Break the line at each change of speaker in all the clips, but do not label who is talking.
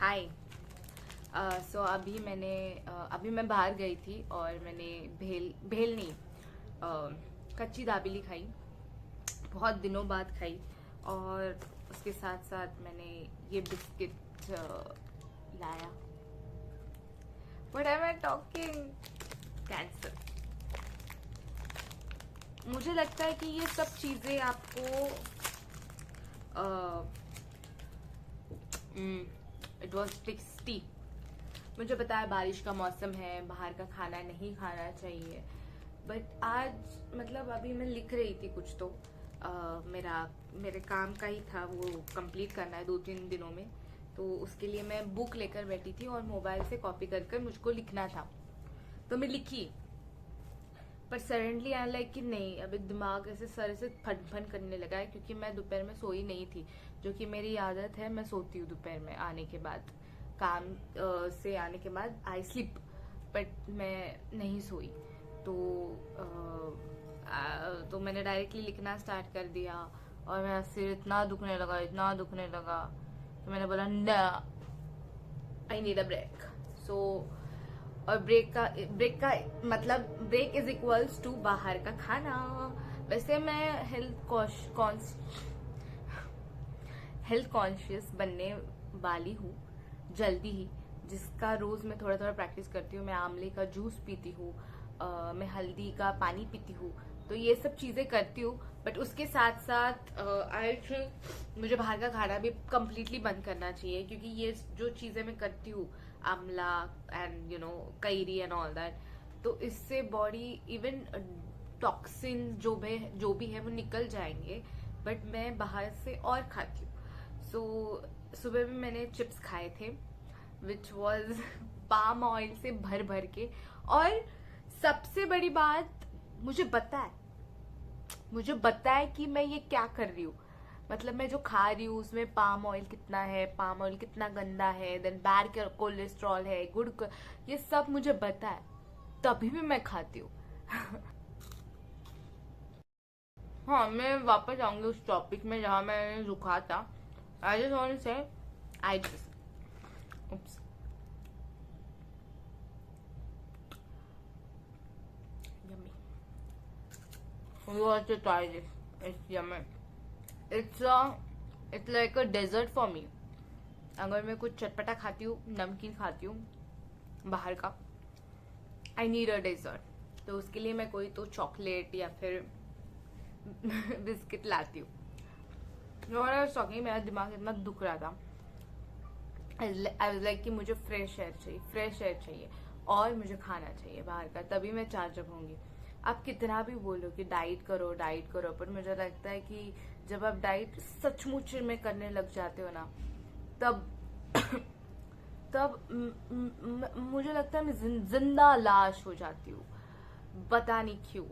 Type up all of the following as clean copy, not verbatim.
हाय। सो अभी मैं बाहर गई थी और मैंने भेल भेल नहीं, कच्ची दाबेली खाई। बहुत दिनों बाद खाई। और उसके साथ साथ मैंने ये बिस्किट लाया। What am I talking? Cancer. मुझे लगता है कि ये सब चीज़ें आपको इट वॉज टेस्टी। मुझे पता है बारिश का मौसम है, बाहर का खाना नहीं खाना चाहिए, बट आज मतलब अभी मैं लिख रही थी कुछ तो मेरे काम का ही था, वो कंप्लीट करना है 2-3 दिनों में। तो उसके लिए मैं बुक लेकर बैठी थी और मोबाइल से कॉपी कर कर मुझको लिखना था, तो मैं लिखी। पर सडनली आई लाइक कि नहीं, अभी दिमाग ऐसे सर से फन फन करने लगा है, क्योंकि मैं दोपहर में सोई नहीं थी, जो कि मेरी आदत है। मैं सोती हूँ दोपहर में आने के बाद, काम से आने के बाद आई स्लिप, बट मैं नहीं सोई। तो तो मैंने डायरेक्टली लिखना स्टार्ट कर दिया और मेरा सिर इतना दुखने लगा, इतना दुखने लगा। तो मैंने बोला ना, आई नीड अ ब्रेक। सो और ब्रेक का मतलब ब्रेक इज इक्वल्स टू बाहर का खाना। वैसे मैं हेल्थ कॉन्शियस बनने वाली हूँ जल्दी ही, जिसका रोज मैं थोड़ा थोड़ा प्रैक्टिस करती हूँ। मैं आंवले का जूस पीती हूँ, मैं हल्दी का पानी पीती हूँ, तो ये सब चीजें करती हूँ। बट उसके साथ साथ आई थिंक मुझे बाहर का खाना भी कम्प्लीटली बंद करना चाहिए, क्योंकि ये जो चीजें मैं करती हूँ, आंवला and carry and all that, तो इससे बॉडी इवन टॉक्सिन जो भी है वो निकल जाएंगे। बट मैं बाहर से और खाती हूँ। सो सुबह में मैंने चिप्स खाए थे, विच वॉज पाम ऑयल से भर भर के। और सबसे बड़ी बात, मुझे पता है कि मैं ये क्या कर रही हूँ। मतलब मैं जो खा रही हूँ उसमें पाम ऑयल कितना है, पाम ऑयल कितना गंदा है, देन बैड कोलेस्ट्रॉल है, ये सब मुझे पता है, तभी भी मैं खाती हूँ। हाँ, मैं वापस आऊंगी उस टॉपिक में जहाँ मैंने रुका था। आई जस्ट वांट टू से I just oops, yummy. You have to try this. It's yummy. It's a it's like a dessert for me. अगर मैं कुछ चटपटा खाती हूँ, नमकीन खाती हूँ बाहर का, आई नीड अ डेजर्ट, तो उसके लिए मैं कोई तो चॉकलेट या फिर बिस्किट लाती हूँ। मेरा दिमाग इतना दुख रहा था। आई वाज लाइक कि मुझे फ्रेश एयर चाहिए और मुझे खाना चाहिए बाहर का, तभी मैं चार्जअप होंगी। आप कितना भी बोलो कि डाइट करो, पर मुझे लगता है कि जब आप डाइट सचमुच में करने लग जाते हो ना, तब तब मुझे लगता है मैं जिंदा लाश हो जाती हूँ। पता नहीं क्यों,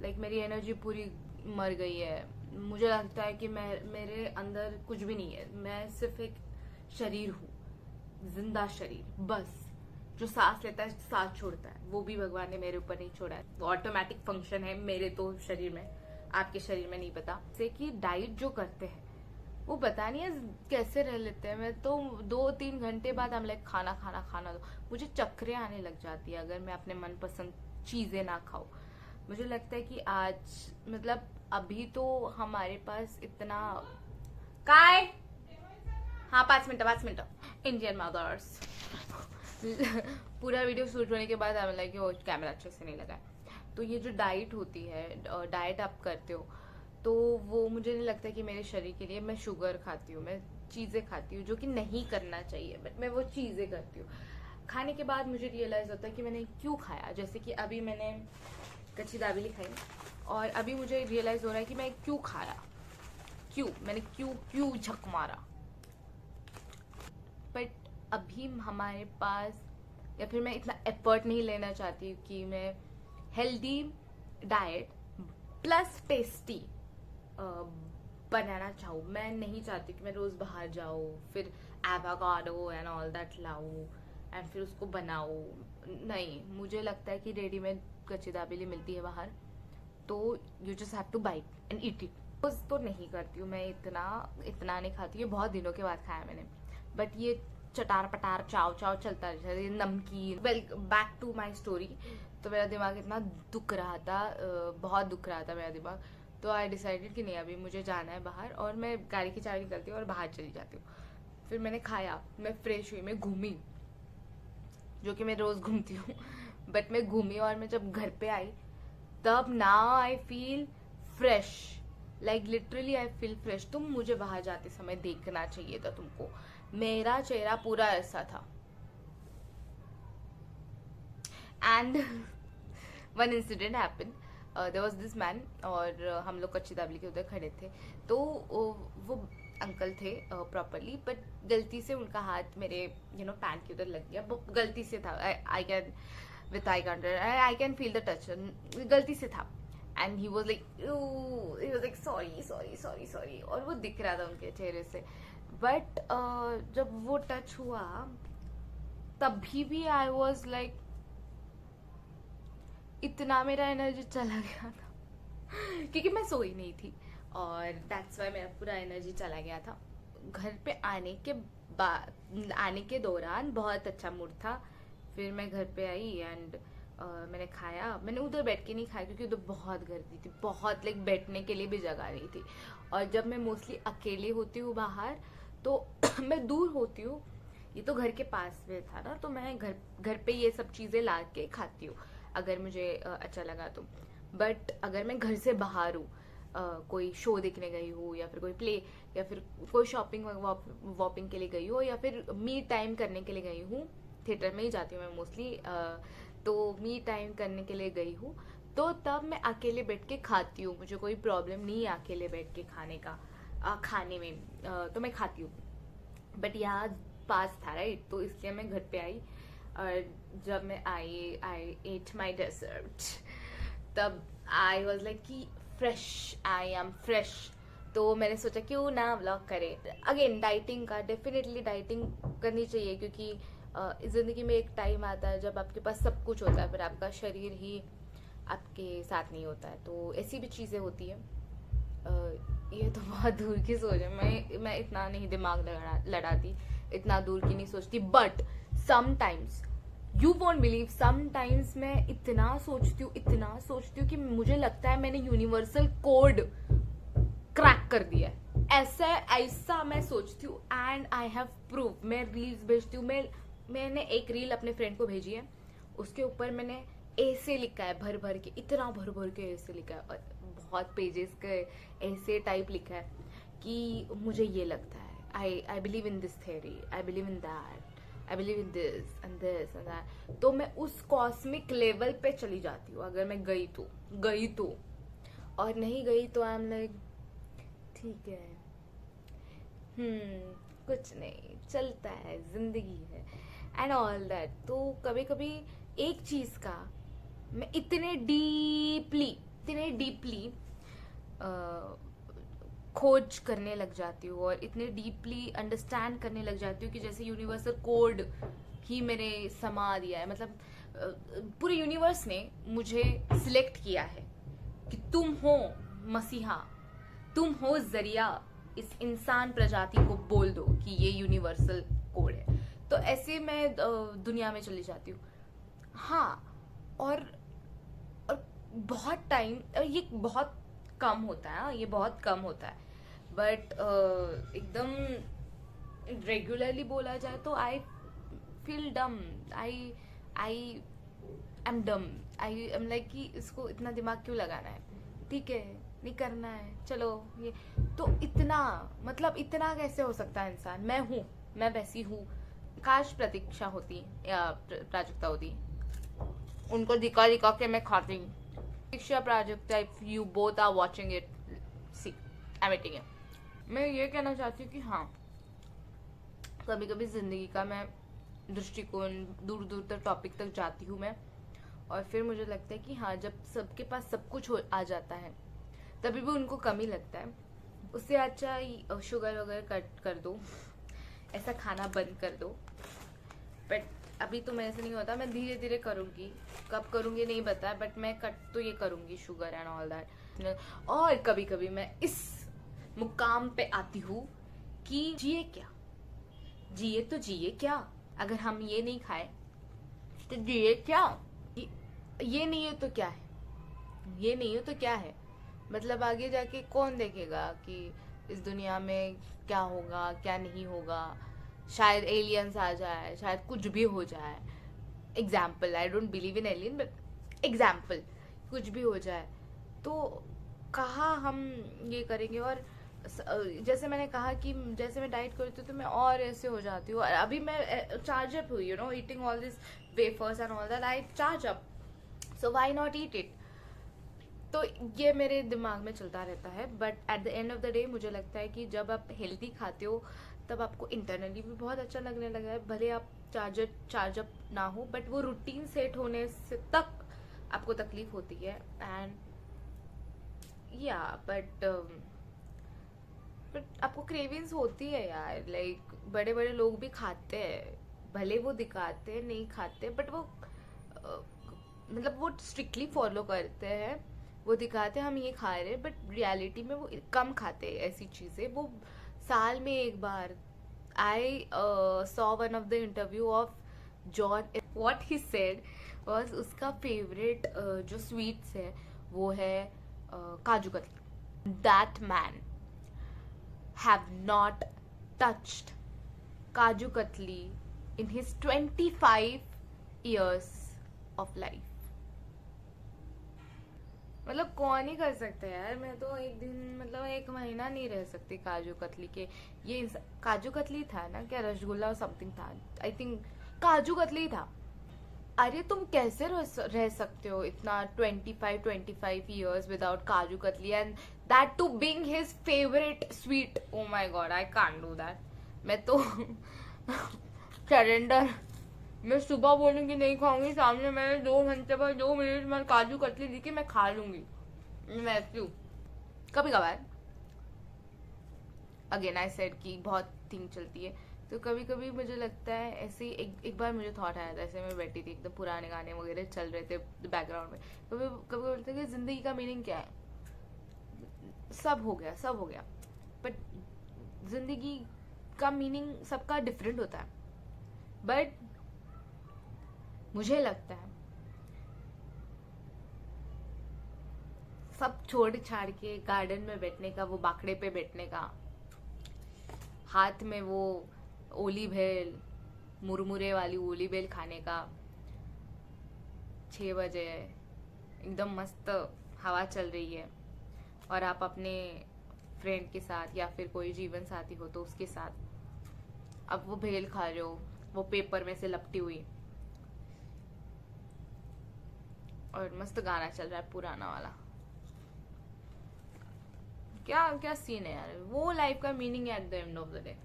लाइक मेरी एनर्जी पूरी मर गई है। मुझे लगता है कि मेरे अंदर कुछ भी नहीं है, मैं सिर्फ एक शरीर हूँ, जिंदा शरीर बस, जो सांस लेता है सांस छोड़ता है, वो भी भगवान ने मेरे ऊपर नहीं छोड़ा है। वो ऑटोमेटिक फंक्शन है मेरे तो शरीर में, आपके शरीर में नहीं पता। से कि डाइट जो करते हैं वो पता नहीं है कैसे रह लेते हैं। मैं तो 2-3 घंटे बाद हम लाइक खाना खाना खाना दो, मुझे चक्करें आने लग जाती है अगर मैं अपने मनपसंद चीजें ना खाऊं। मुझे लगता है कि आज मतलब अभी तो हमारे पास इतना काय, हाँ 5 मिनट इंडियन मदर्स। पूरा वीडियो शूट होने के बाद आई लाइक वो कैमरा अच्छे से नहीं लगा है। तो ये जो डाइट होती है, डाइट आप करते हो, तो वो मुझे नहीं लगता कि मेरे शरीर के लिए। मैं शुगर खाती हूँ, मैं चीजें खाती हूँ जो कि नहीं करना चाहिए, बट मैं वो चीजें करती हूँ। खाने के बाद मुझे रियलाइज होता है कि मैंने क्यों खाया। जैसे कि अभी मैंने कच्ची दाबेली खाई और अभी मुझे रियलाइज हो रहा है कि मैं क्यों खाया, मैंने क्यों झक मारा। बट अभी हमारे पास, या फिर मैं इतना एफर्ट नहीं लेना चाहती कि मैं हेल्दी डाइट प्लस टेस्टी बनाना चाहूँ। मैं नहीं चाहती कि मैं रोज बाहर जाऊँ, फिर एवोकाडो एंड ऑल दैट लाऊं एंड फिर उसको बनाऊँ। नहीं, मुझे लगता है कि रेडीमेड कच्ची दाबेली मिलती है बाहर, तो you just have to bite and eat it. रोज तो नहीं करती हूँ मैं, इतना नहीं खाती हूँ, बहुत दिनों के बाद खाया मैंने। बट ये चटार पटार चाव चाव चलता रहता है, नमकीन। Well, back to my story. तो मेरा दिमाग इतना दुख रहा था, बहुत दुख रहा था मेरा दिमाग। तो आई डिसाइडेड कि नहीं, अभी मुझे जाना है बाहर, और मैं गाड़ी की चाबी निकलती हूँ और बाहर चली जाती हूँ। फिर मैंने खाया, मैं फ्रेश हुई, मैं घूमी, जो कि मैं रोज घूमती हूँ। बट मैं घूमी, और मैं जब घर पे आई तब now I feel fresh, like literally I feel fresh. तुम मुझे बाहर जाते समय देखना चाहिए था तुमको, मेरा चेहरा पूरा ऐसा था। And one incident happen, there was this man, और हम लोग कच्ची दाबली के उधर खड़े थे। तो वो अंकल थे प्रॉपरली, बट गलती से उनका हाथ मेरे पैंट के उधर लग गया, गलती से था। I can with eye contact, I can feel the touch, गलती से था। And he was like sorry sorry sorry sorry, और वो दिख रहा था उनके चेहरे से। बट जब वो टच हुआ तभी भी आई वॉज लाइक, इतना मेरा एनर्जी चला गया था क्योंकि मैं सोई नहीं थी, और दैट्स वाई मेरा पूरा एनर्जी चला गया था। घर पे आने के दौरान बहुत अच्छा मूड था। फिर मैं घर पे आई एंड मैंने खाया। मैंने उधर बैठ के नहीं खाया क्योंकि उधर बहुत गर्दी थी, बहुत, लाइक बैठने के लिए भी जगह नहीं थी। और जब मैं मोस्टली अकेले होती हूँ बाहर तो मैं दूर होती हूँ, ये तो घर के पास में था ना, तो मैं घर पे ये सब चीज़ें ला के खाती हूँ अगर मुझे अच्छा लगा तो। बट अगर मैं घर से बाहर हूँ, कोई शो देखने गई हूँ, या फिर कोई प्ले, या फिर कोई शॉपिंग वॉपिंग के लिए गई हूँ, या फिर मी टाइम करने के लिए गई हूँ, थिएटर में ही जाती हूँ मैं मोस्टली, तो मी टाइम करने के लिए गई हूँ, तो तब मैं अकेले बैठ के खाती हूँ। मुझे कोई प्रॉब्लम नहीं है अकेले बैठ के खाने में, तो मैं खाती हूँ। बट यहाँ पास था राइट, तो इसलिए मैं घर पे आई। और जब मैं आई एट माई डेजर्ट, तब आई वॉज लाइक कि फ्रेश, आई एम फ्रेश। तो मैंने सोचा क्यों ना व्लॉग करे। अगेन डाइटिंग का, डेफिनेटली डाइटिंग करनी चाहिए, क्योंकि जिंदगी में एक टाइम आता है जब आपके पास सब कुछ होता है पर आपका शरीर ही आपके साथ नहीं होता है, तो ऐसी भी चीज़ें होती है। ये तो बहुत दूर की सोच है, मैं इतना नहीं दिमाग लड़ाती, इतना दूर की नहीं सोचती। But sometimes you won't believe, sometimes मैं इतना सोचती हूँ कि मुझे लगता है मैंने यूनिवर्सल कोड क्रैक कर दिया है, ऐसा मैं सोचती हूँ। एंड आई हैव प्रूफ, मैं रील्स भेजती हूँ। मैंने एक रील अपने फ्रेंड को भेजी है, उसके ऊपर मैंने ऐसे लिखा है, भर भर के, इतना भर भर के ऐसे लिखा है, और बहुत पेजेस के ऐसे टाइप लिखा है कि मुझे ये लगता है, I believe in this theory, I believe in that, I believe in this and that. तो मैं उस कॉस्मिक लेवल पे चली जाती हूँ। अगर मैं गई तो, और नहीं गई तो आई एम लाइक ठीक है, कुछ नहीं, चलता है, जिंदगी है एंड ऑल दैट। तो कभी कभी एक चीज का मैं इतने डीपली खोज करने लग जाती हूँ, और इतने डीपली अंडरस्टैंड करने लग जाती हूँ कि जैसे यूनिवर्सल कोड ही मेरे समा दिया है। मतलब पूरे यूनिवर्स ने मुझे सिलेक्ट किया है कि तुम हो मसीहा, तुम हो जरिया, इस इंसान प्रजाति को बोल दो कि ये यूनिवर्सल कोड है। तो ऐसे मैं दुनिया में चली जाती हूँ। हाँ, और बहुत टाइम, ये बहुत कम होता है, ये बहुत कम होता है, बट एकदम रेगुलरली बोला जाए तो आई फील डम, I am dumb, I am like कि इसको इतना दिमाग क्यों लगाना है, ठीक है नहीं करना है, चलो ये तो इतना कैसे हो सकता है इंसान। मैं वैसी हूँ। काश प्रतीक्षा होती या प्राजक्ता होती, उनको दिखा के मैं खाती हूँ। Pratiksha, Prajakta, if you both are watching it, see I am waiting. मैं ये कहना चाहती हूँ कि हाँ, कभी कभी जिंदगी का मैं दृष्टिकोण दूर दूर तक टॉपिक तक जाती हूँ मैं, और फिर मुझे लगता है कि हाँ, जब सबके पास सब कुछ आ जाता है तभी भी उनको कमी लगता है। उससे अच्छा शुगर वगैरह कट कर दो, ऐसा खाना बंद कर दो। बट अभी तो मेरे से नहीं होता, मैं धीरे धीरे करूँगी, कब करूँगी नहीं पता, बट मैं कट तो ये करूँगी, शुगर एंड ऑल दैट। और कभी कभी मैं इस मुकाम पे आती हूँ कि जिए क्या, जिए तो जिए क्या, अगर हम ये नहीं खाए तो जिए क्या? ये नहीं है तो क्या है, ये नहीं है तो क्या है? मतलब आगे जाके कौन देखेगा कि इस दुनिया में क्या होगा क्या नहीं होगा? शायद एलियंस आ जाए, शायद कुछ भी हो जाए। Example, I don't believe in alien but example, कुछ भी हो जाए तो कहाँ हम ये करेंगे? और जैसे मैंने कहा कि जैसे मैं डाइट करती हूँ तो मैं और ऐसे हो जाती हूँ, और अभी मैं चार्ज अप हुई, eating all this wafers and all that, I charge up, so why not eat it? तो ये मेरे दिमाग में चलता रहता है, but at the end of the day मुझे लगता है कि जब आप हेल्दी खाते हो तब आपको इंटरनली भी बहुत अच्छा लगने लगा है। भले आप चार्जअप ना हो, बट वो रूटीन सेट होने से तक आपको तकलीफ होती है। एंड या बट आपको क्रेविंग्स होती है यार, लाइक बड़े बड़े लोग भी खाते हैं, भले वो दिखाते हैं नहीं खाते, बट वो मतलब वो स्ट्रिक्टली फॉलो करते हैं, वो दिखाते हैं हम ये खा रहे हैं, बट रियलिटी में वो कम खाते हैं ऐसी चीजें, वो साल में एक बार। I saw one of the interview of John, what he said was उसका फेवरेट जो स्वीट्स है वो है kaju katli. That man have not touched Kaju Katli in his 25 years of life. मतलब कौन ही कर सकता है यार? मैं तो एक दिन मतलब एक महीना नहीं रह सकती काजू कतली के। ये काजू कतली था ना, क्या रसगुल्ला और समथिंग था, आई थिंक काजू कतली था। अरे तुम कैसे रह सकते हो इतना 25 years without kaju katli, and that too being his favourite sweet? Oh my god, I can't do that. मैं तो सरेंडर। मैं सुबह बोलूंगी नहीं खाऊंगी, सामने मैंने 2 घंटे पर 2 मिनट में काजू कतली दी कि मैं खा लूंगी। मैं ऐसी हूँ। कभी कभार अगेन आई सेड कि बहुत थिंग चलती है, तो कभी कभी मुझे लगता है ऐसे ही। एक बार मुझे थॉट आया था, ऐसे मैं बैठी थी, एकदम पुराने गाने वगैरह चल रहे थे बैकग्राउंड में। कभी कभी बोलते कि जिंदगी का मीनिंग क्या है? सब हो गया, सब हो गया, बट जिंदगी का मीनिंग सबका डिफरेंट होता है। बट मुझे लगता है सब छोड़ छाड़ के गार्डन में बैठने का, वो बाकड़े पे बैठने का, हाथ में वो ओली भेल, मुरमुरे वाली ओली भेल खाने का, 6 बजे एकदम मस्त हवा चल रही है, और आप अपने फ्रेंड के साथ या फिर कोई जीवन साथी हो तो उसके साथ अब वो भेल खा रहे हो, वो पेपर में से लपटी हुई, और मस्त गाना चल रहा है पुराना वाला। क्या क्या सीन है यार? वो लाइफ का मीनिंग है at the end of the day.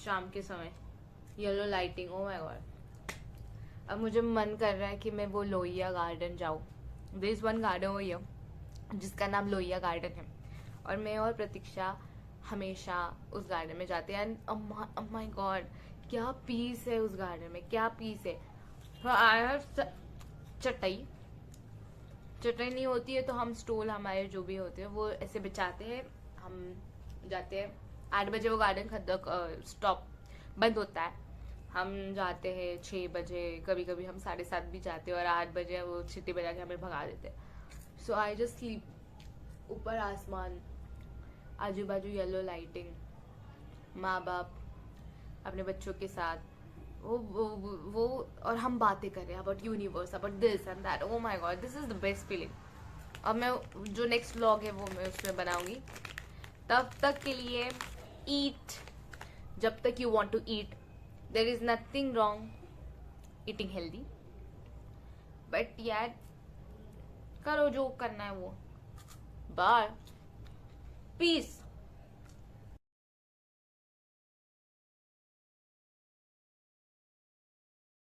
शाम के समय yellow lighting, O my God. अब मुझे मन कर रहा है कि मैं वो लोहिया गार्डन जाऊँ। देयर इज वन गार्डन वो ये जिसका नाम लोहिया गार्डन है, और मैं और प्रतीक्षा हमेशा उस गार्डन में जाते हैं। एंड माय गॉड, क्या पीस है उस गार्डन में, क्या पीस है। आई हैव चटाई नहीं होती है तो हम स्टूल हमारे जो भी होते हैं वो ऐसे बिछाते हैं, हम जाते हैं। 8 बजे वो गार्डन स्टॉप बंद होता है, हम जाते हैं 6 बजे, कभी कभी हम 7:30 भी जाते हैं, और 8 बजे वो सीटी बजा के हमें भगा देते हैं। सो आई जस्ट स्लीप। ऊपर आसमान, आजू बाजू येलो लाइटिंग, माँ बाप अपने बच्चों के साथ, वो और हम बातें कर रहे हैं about universe, about this and that. O my God, this is the best feeling. अब मैं जो नेक्स्ट व्लॉग है वो मैं उसमें बनाऊंगी। तब तक के लिए ईट जब तक you want to eat. There is nothing wrong eating healthy, but यार करो जो करना है वो। Bye, piece.